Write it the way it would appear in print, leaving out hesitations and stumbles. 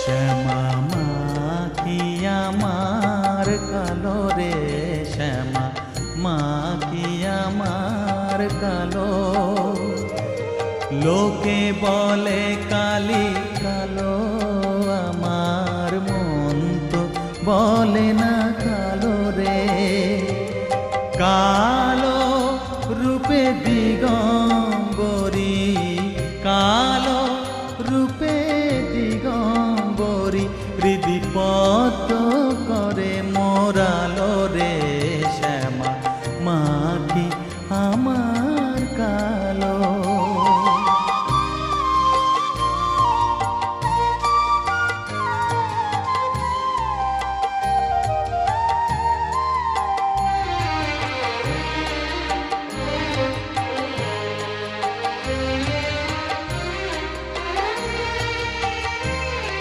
শ্যামা মা কি আমার কালো রে, শ্যামা মা কি আমার কালো। লোকে বলে কালি কালো, আমার মন তো বলে না কালো রে। কালো রূপে দিগম্বরী, কালো রূপে দিগম্বরী, হৃদি পদ্ম